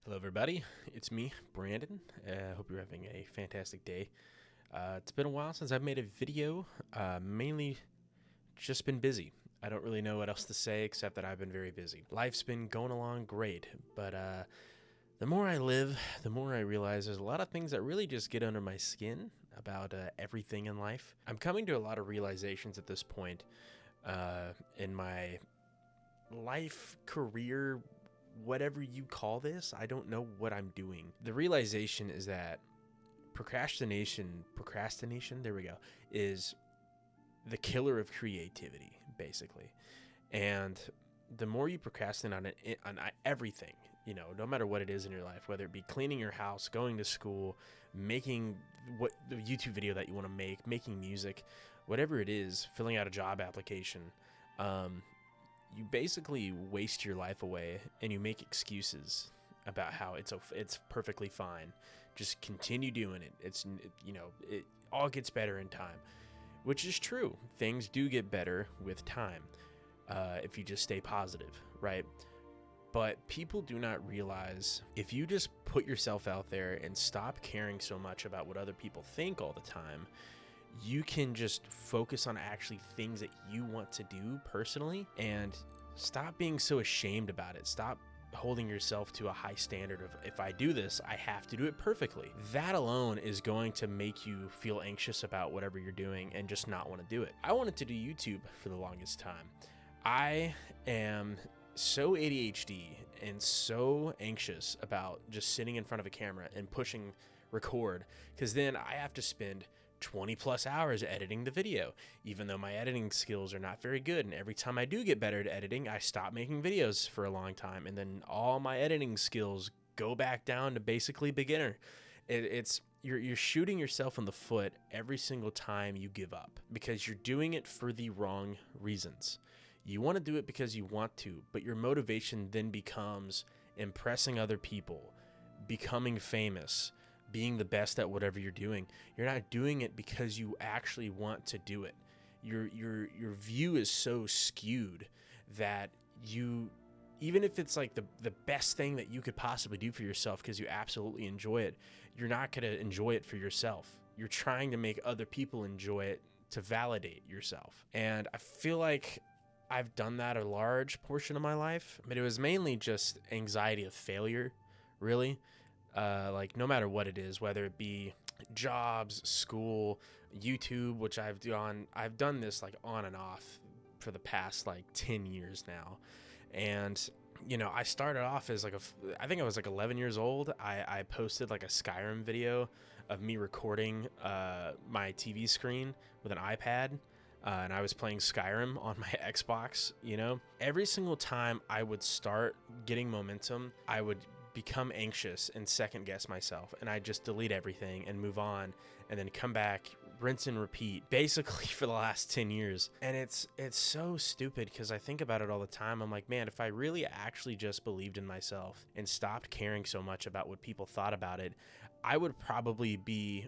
Hello, everybody. It's me, Brandon. I hope you're having a fantastic day. It's been a while since I've made a video. Mainly just been busy. I don't really know what else to say except that I've been very busy. Life's been going along great, but the more I live, the more I realize there's a lot of things that really just get under my skin about everything in life. I'm coming to a lot of realizations at this point in my life, career, whatever you call this. I don't know what I'm doing. The realization is that procrastination, there we go, is the killer of creativity, basically. And the more you procrastinate on everything, no matter what it is in your life, whether it be cleaning your house, going to school, making what the YouTube video that you want to make, making music, whatever it is, filling out a job application, you basically waste your life away and you make excuses about how it's perfectly fine. Just continue doing it. It all gets better in time, which is true. Things do get better with time if you just stay positive, right? But people do not realize if you just put yourself out there and stop caring so much about what other people think all the time, you can just focus on actually things that you want to do personally and stop being so ashamed about it. Stop holding yourself to a high standard of, if I do this, I have to do it perfectly. That alone is going to make you feel anxious about whatever you're doing and just not want to do it. I wanted to do YouTube for the longest time. I am so ADHD and so anxious about just sitting in front of a camera and pushing record, because then I have to spend 20 plus hours editing the video, even though my editing skills are not very good. And every time I do get better at editing, I stop making videos for a long time. And then all my editing skills go back down to basically beginner. You're shooting yourself in the foot every single time you give up, because you're doing it for the wrong reasons. You want to do it because you want to, but your motivation then becomes impressing other people, becoming famous, being the best at whatever you're doing. You're not doing it because you actually want to do it. Your view is so skewed that you, even if it's like the best thing that you could possibly do for yourself because you absolutely enjoy it, you're not going to enjoy it for yourself. You're trying to make other people enjoy it to validate yourself. And I feel like I've done that a large portion of my life, but it was mainly just anxiety of failure, really. Like no matter what it is, whether it be jobs, school, YouTube, which I've done this like on and off for the past like 10 years now. And I started off as I think I was like 11 years old. I posted like a Skyrim video of me recording my TV screen with an iPad. And I was playing Skyrim on my Xbox. Every single time I would start getting momentum, I would become anxious and second guess myself, and I just delete everything and move on, and then come back, rinse and repeat, basically for the last 10 years. And it's so stupid because I think about it all the time. I'm like, man, if I really actually just believed in myself and stopped caring so much about what people thought about it, I would probably be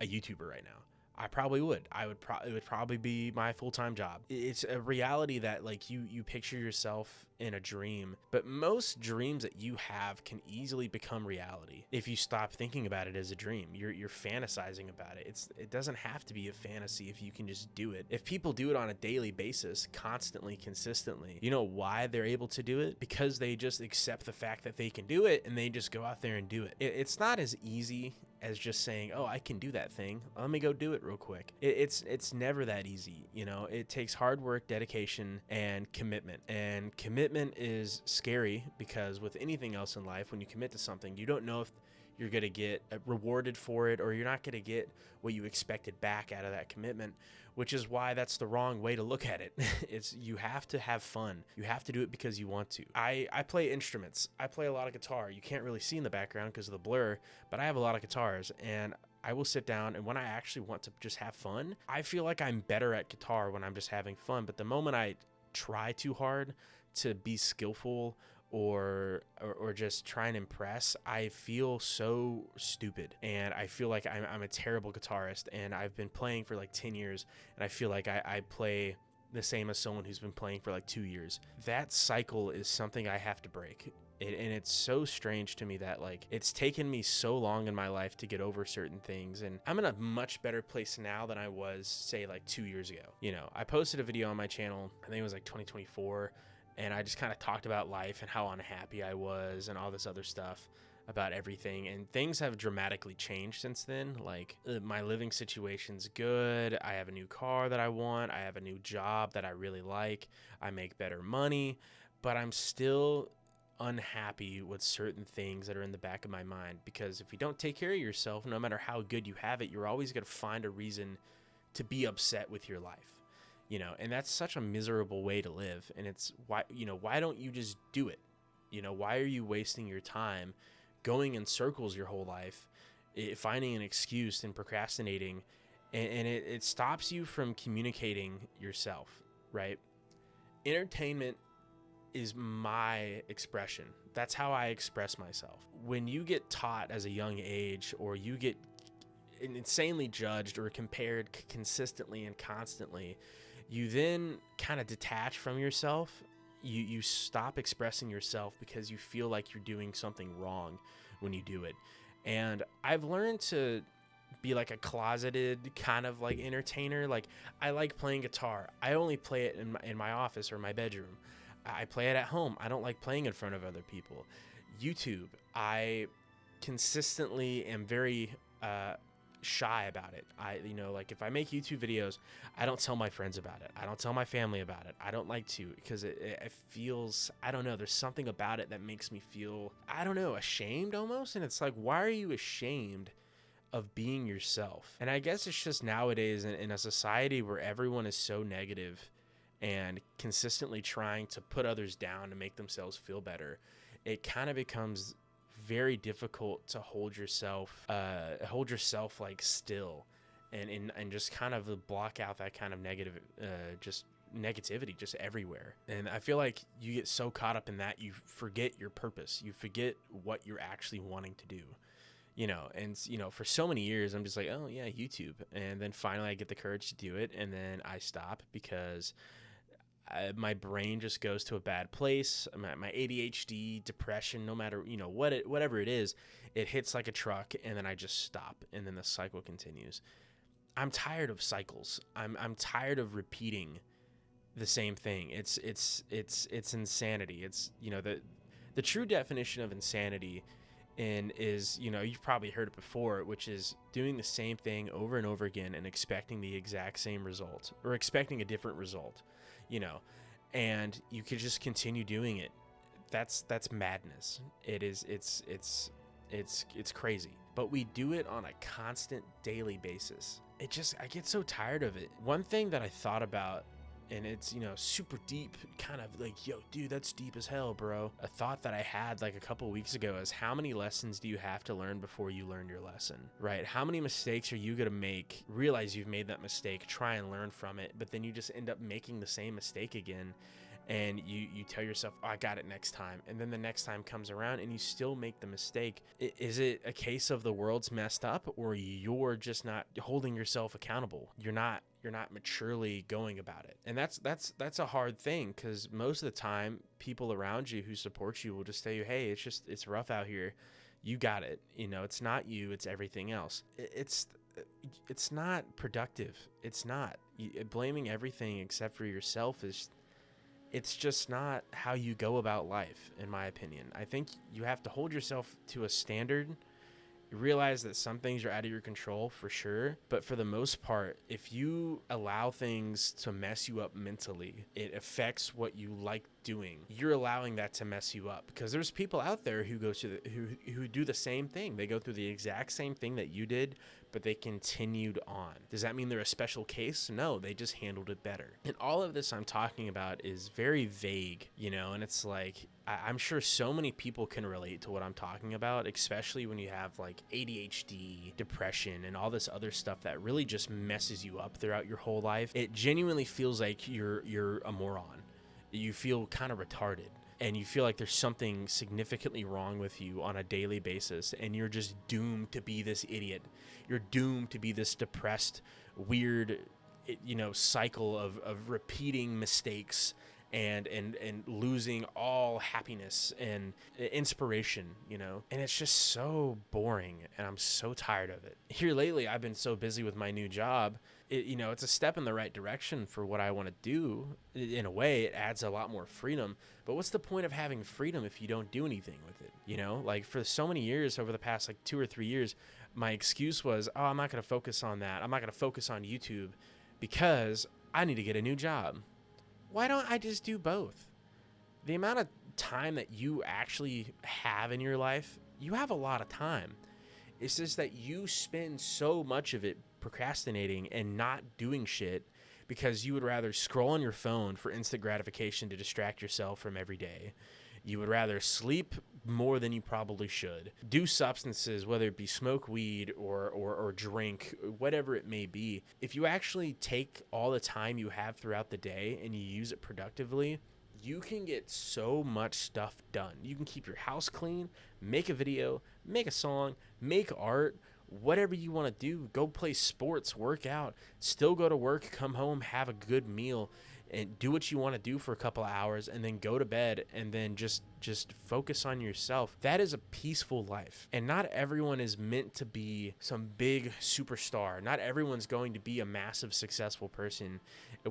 a YouTuber right now. I probably would. It would probably be my full-time job. It's a reality that like you picture yourself in a dream, but most dreams that you have can easily become reality if you stop thinking about it as a dream. You're fantasizing about it. It doesn't have to be a fantasy if you can just do it. If people do it on a daily basis, constantly, consistently, you know why they're able to do it? Because they just accept the fact that they can do it and they just go out there and do it. It's not as easy as just saying, oh, I can do that thing, let me go do it real quick. It's never that easy. It takes hard work, dedication, and commitment. And commitment is scary because with anything else in life, when you commit to something, you don't know if you're going to get rewarded for it, or you're not going to get what you expected back out of that commitment, which is why that's the wrong way to look at it. You have to have fun. You have to do it because you want to. I play instruments. I play a lot of guitar. You can't really see in the background because of the blur, but I have a lot of guitars, and I will sit down, and when I actually want to just have fun, I feel like I'm better at guitar when I'm just having fun. But the moment I try too hard to be skillful or just try and impress, I feel so stupid, and I feel like I'm a terrible guitarist, and I've been playing for like 10 years, and I feel like I play the same as someone who's been playing for like 2 years. That cycle is something I have to break. And it's so strange to me that like it's taken me so long in my life to get over certain things, and I'm in a much better place now than I was, say, like 2 years ago. You know, I posted a video on my channel, I think it was like 2024, and I just kind of talked about life and how unhappy I was and all this other stuff about everything, and things have dramatically changed since then. Like my living situation's good, I have a new car that I want, I have a new job that I really like, I make better money, but I'm still unhappy with certain things that are in the back of my mind, because if you don't take care of yourself, no matter how good you have it, you're always going to find a reason to be upset with your life, you know, and that's such a miserable way to live. And it's why, you know, why don't you just do it? You know, why are you wasting your time going in circles your whole life, finding an excuse and procrastinating, and it stops you from communicating yourself, right? Entertainment is my expression. That's how I express myself. When you get taught as a young age, or you get insanely judged or compared consistently and constantly, you then kind of detach from yourself. You stop expressing yourself because you feel like you're doing something wrong when you do it. And I've learned to be like a closeted kind of like entertainer. Like, I like playing guitar. I only play it in my office or my bedroom. I play it at home. I don't like playing in front of other people. YouTube, I consistently am very shy about it. You know, like if I make YouTube videos, I don't tell my friends about it. I don't tell my family about it. I don't like to, because it feels, I don't know, there's something about it that makes me feel, I don't know, ashamed almost. And it's like, why are you ashamed of being yourself? And I guess it's just nowadays in a society where everyone is so negative and consistently trying to put others down to make themselves feel better, it kind of becomes very difficult to hold yourself like still and just kind of block out that kind of negativity just everywhere. And I feel like you get so caught up in that, you forget your purpose, you forget what you're actually wanting to do, you know. And you know, for so many years I'm just like, oh yeah, YouTube, and then finally I get the courage to do it, and then I stop because my brain just goes to a bad place. My ADHD, depression, no matter, you know, whatever it is, it hits like a truck, and then I just stop, and then the cycle continues. I'm tired of cycles. I'm tired of repeating the same thing. It's insanity. It's, you know, the true definition of insanity is, you know, you've probably heard it before, which is doing the same thing over and over again and expecting the exact same result, or expecting a different result, you know, and you could just continue doing it. That's madness. It's crazy, but we do it on a constant daily basis. I get so tired of it. One thing that I thought about, and it's, you know, super deep, kind of like, yo, dude, that's deep as hell, bro. A thought that I had like a couple weeks ago is, how many lessons do you have to learn before you learn your lesson, right? How many mistakes are you gonna make, realize you've made that mistake, try and learn from it, but then you just end up making the same mistake again, and you tell yourself, oh, I got it next time, and then the next time comes around and you still make the mistake. Is it a case of the world's messed up, or you're just not holding yourself accountable? You're not maturely going about it. And that's a hard thing, because most of the time people around you who support you will just tell you, hey, it's rough out here, you got it, you know, it's not you, it's everything else. It's not productive. It's not. Blaming everything except for yourself it's just not how you go about life, in my opinion. I think you have to hold yourself to a standard. You realize that some things are out of your control, for sure, but for the most part, if you allow things to mess you up mentally, it affects what you like doing. You're allowing that to mess you up, because there's people out there who who do the same thing. They go through the exact same thing that you did, but they continued on. Does that mean they're a special case? No, they just handled it better. And all of this I'm talking about is very vague, you know, and it's like, I'm sure so many people can relate to what I'm talking about, especially when you have like ADHD, depression, and all this other stuff that really just messes you up throughout your whole life. It genuinely feels like you're a moron. You feel kind of retarded, and you feel like there's something significantly wrong with you on a daily basis, and you're just doomed to be this idiot. You're doomed to be this depressed, weird, you know, cycle of repeating mistakes and losing all happiness and inspiration, you know? And it's just so boring, and I'm so tired of it. Here lately, I've been so busy with my new job. It's a step in the right direction for what I want to do. In a way, it adds a lot more freedom. But what's the point of having freedom if you don't do anything with it? You know, like for so many years, over the past like 2 or 3 years, my excuse was, oh, I'm not going to focus on that. I'm not going to focus on YouTube because I need to get a new job. Why don't I just do both? The amount of time that you actually have in your life, you have a lot of time. It's just that you spend so much of it procrastinating and not doing shit because you would rather scroll on your phone for instant gratification to distract yourself from every day. You would rather sleep more than you probably should. Do substances, whether it be smoke weed or drink, whatever it may be. If you actually take all the time you have throughout the day and you use it productively, you can get so much stuff done. You can keep your house clean, make a video, make a song, make art, whatever you want to do. Go play sports, work out, still go to work, come home, have a good meal, and do what you want to do for a couple of hours, and then go to bed, and then just focus on yourself. That is a peaceful life. And not everyone is meant to be some big superstar. Not everyone's going to be a massive successful person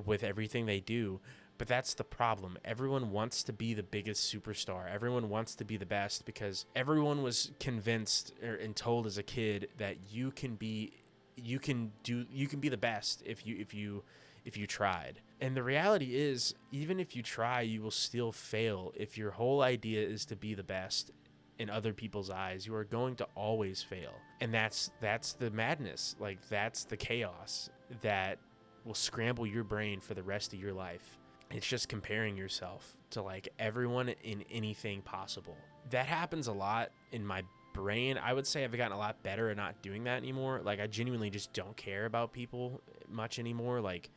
with everything they do. But that's the problem. Everyone wants to be the biggest superstar. Everyone wants to be the best because everyone was convinced and told as a kid that you can be the best if you tried. And the reality is, even if you try, you will still fail. If your whole idea is to be the best in other people's eyes, you are going to always fail. And that's the madness. Like, that's the chaos that will scramble your brain for the rest of your life. It's just comparing yourself to like everyone in anything possible. That happens a lot in my brain. I would say I've gotten a lot better at not doing that anymore. Like, I genuinely just don't care about people much anymore, like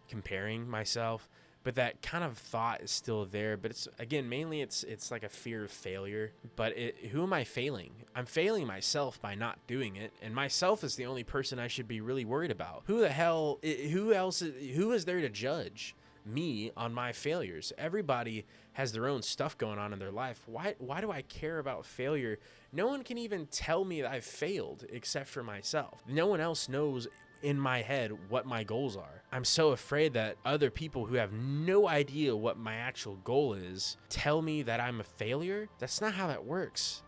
comparing myself. But that kind of thought is still there. But it's, again, mainly it's like a fear of failure. But who am I failing? I'm failing myself by not doing it. And myself is the only person I should be really worried about. Who is there to judge me on my failures? Everybody has their own stuff going on in their life. Why do I care about failure? No one can even tell me that I've failed except for myself. No one else knows in my head what my goals are. I'm so afraid that other people who have no idea what my actual goal is tell me that I'm a failure. That's not how that works.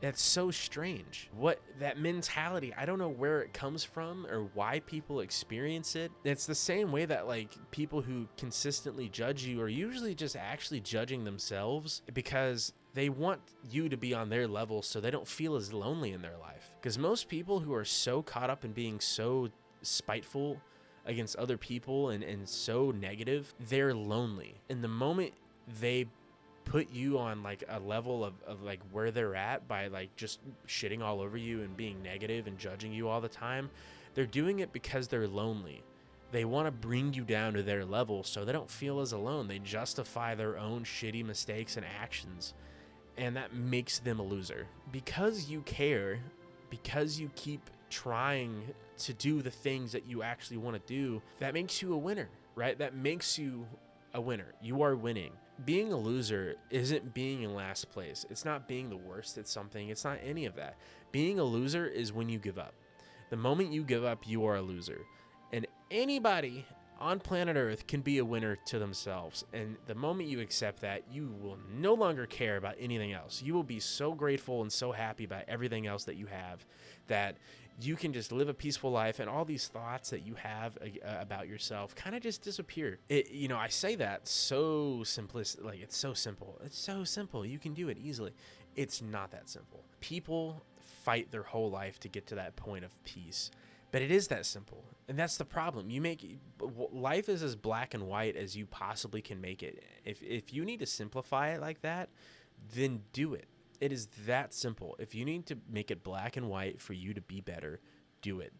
That's so strange. What that mentality, I don't know where it comes from or why people experience it. It's the same way that like people who consistently judge you are usually just actually judging themselves because they want you to be on their level so they don't feel as lonely in their life. Because most people who are so caught up in being so spiteful against other people and so negative, they're lonely. And the moment they put you on like a level of like where they're at by like just shitting all over you and being negative and judging you all the time, they're doing it because they're lonely. They want to bring you down to their level so they don't feel as alone. They justify their own shitty mistakes and actions, and that makes them a loser. Because you care, because you keep trying to do the things that you actually want to do, that makes you a winner, right? That makes you a winner. You are winning. Being a loser isn't being in last place. It's not being the worst at something. It's not any of that. Being a loser is when you give up. The moment you give up, you are a loser. And anybody on planet Earth can be a winner to themselves. And the moment you accept that, you will no longer care about anything else. You will be so grateful and so happy about everything else that you have that you can just live a peaceful life, and all these thoughts that you have about yourself kind of just disappear. I say that so simplistic, like it's so simple. It's so simple. You can do it easily. It's not that simple. People fight their whole life to get to that point of peace, but it is that simple. And that's the problem. Life is as black and white as you possibly can make it. If you need to simplify it like that, then do it. It is that simple. If you need to make it black and white for you to be better, do it.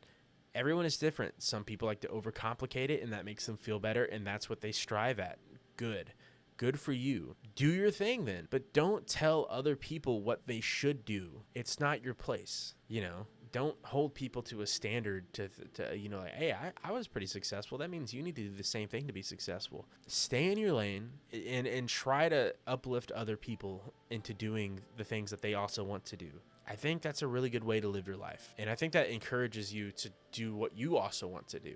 Everyone is different. Some people like to overcomplicate it, and that makes them feel better, and that's what they strive at. Good. Good for you. Do your thing then, but don't tell other people what they should do. It's not your place. don't hold people to a standard to like, hey, I was pretty successful. That means you need to do the same thing to be successful. Stay in your lane and try to uplift other people into doing the things that they also want to do. I think that's a really good way to live your life. And I think that encourages you to do what you also want to do.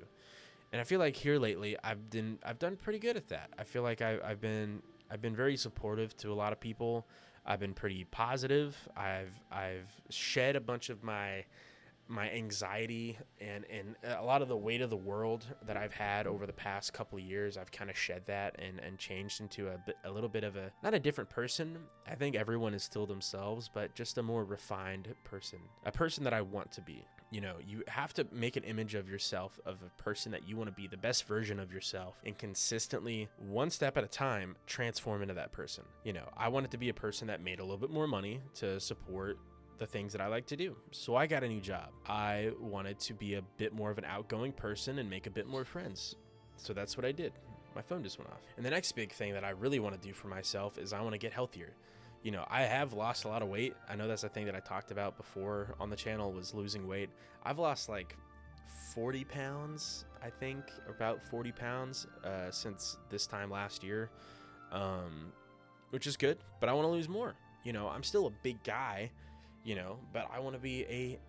And I feel like here lately, I've done pretty good at that. I feel like I've been very supportive to a lot of people. I've been pretty positive. I've shed a bunch of my anxiety and a lot of the weight of the world that I've had over the past couple of years. I've kind of shed that and changed into a little bit of not a different person. I think everyone is still themselves, but just a more refined person, a person that I want to be. You know, you have to make an image of yourself, of a person that you want to be, the best version of yourself, and consistently, one step at a time, transform into that person. You know, I wanted to be a person that made a little bit more money to support the things that I like to do. So I got a new job. I wanted to be a bit more of an outgoing person and make a bit more friends. So that's what I did. My phone just went off. And the next big thing that I really want to do for myself is I want to get healthier. You know, I have lost a lot of weight. I know that's a thing that I talked about before on the channel, was losing weight. I've lost like 40 pounds, I think, about 40 pounds since this time last year, which is good, but I want to lose more. You know, I'm still a big guy, you know, but I want to be a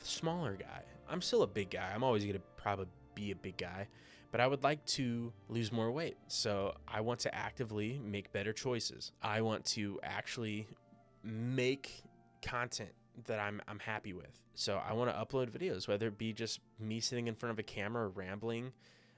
smaller guy. I'm still a big guy. I'm always going to probably be a big guy, but I would like to lose more weight. So I want to actively make better choices. I want to actually make content that I'm happy with. So I want to upload videos, whether it be just me sitting in front of a camera rambling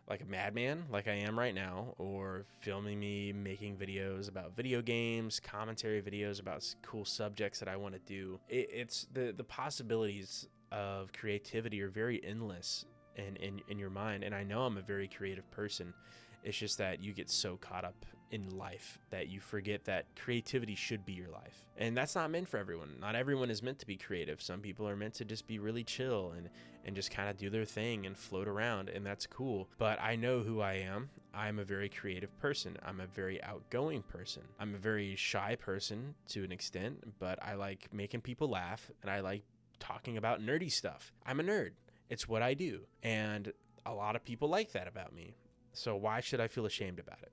like a madman, like I am right now, or filming me making videos about video games, commentary videos about cool subjects that I want to do. It's the possibilities of creativity are very endless in your mind. And I know I'm a very creative person. It's just that you get so caught up in life that you forget that creativity should be your life. And that's not meant for everyone. Not everyone is meant to be creative. Some people are meant to just be really chill and just kind of do their thing and float around, and that's cool. But I know who I am. I'm a very creative person. I'm a very outgoing person. I'm a very shy person to an extent, but I like making people laugh and I like talking about nerdy stuff. I'm a nerd. It's what I do. And a lot of people like that about me. So why should I feel ashamed about it?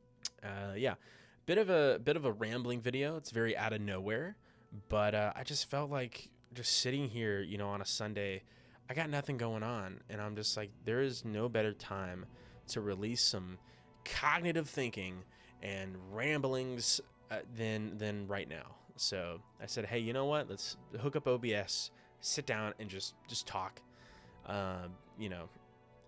Yeah, bit of a rambling video. It's very out of nowhere, but I just felt like just sitting here, you know, on a Sunday, I got nothing going on, and I'm just like, there is no better time to release some cognitive thinking and ramblings than right now. So I said, hey, you know what? Let's hook up OBS, sit down, and just talk. You know,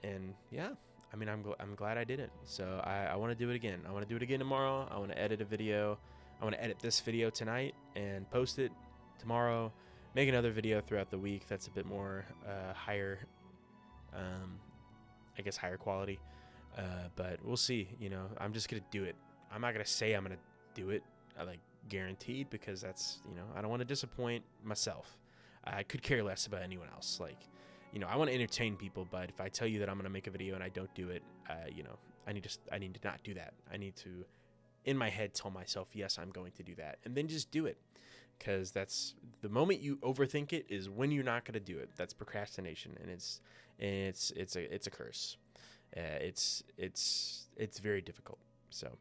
and yeah. I mean, I'm glad I did it. So I want to do it again. I want to do it again tomorrow. I want to edit a video. I want to edit this video tonight and post it tomorrow. Make another video throughout the week that's a bit more higher, I guess higher quality. But we'll see. You know, I'm just gonna do it. I'm not gonna say I'm gonna do it, like guaranteed, because that's, you know, I don't want to disappoint myself. I could care less about anyone else. Like, you know, I want to entertain people, but if I tell you that I'm going to make a video and I don't do it, you know, I need to not do that. I need to, in my head, tell myself, yes, I'm going to do that, and then just do it. Because that's the moment you overthink it is when you're not going to do it. That's procrastination, and it's a curse. It's very difficult. So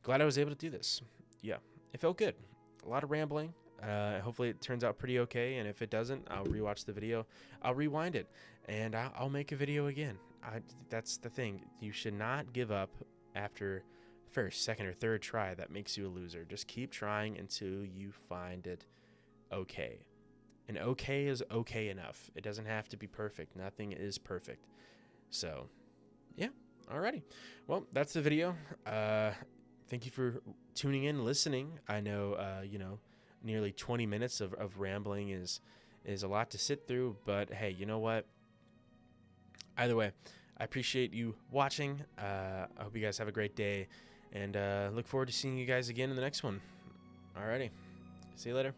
glad I was able to do this. Yeah, it felt good. A lot of rambling. Hopefully it turns out pretty okay, and if it doesn't, I'll rewatch the video. I'll rewind it, and I'll make a video again. That's the thing. You should not give up after first, second, or third try. That makes you a loser. Just keep trying until you find it okay. And okay is okay enough. It doesn't have to be perfect. Nothing is perfect. So, yeah. Alrighty. Well, that's the video. Thank you for tuning in, listening. I know, you know, nearly 20 minutes of rambling is a lot to sit through, but hey, you know what? Either way, I appreciate you watching. I hope you guys have a great day, and look forward to seeing you guys again in the next one. Alrighty. See you later.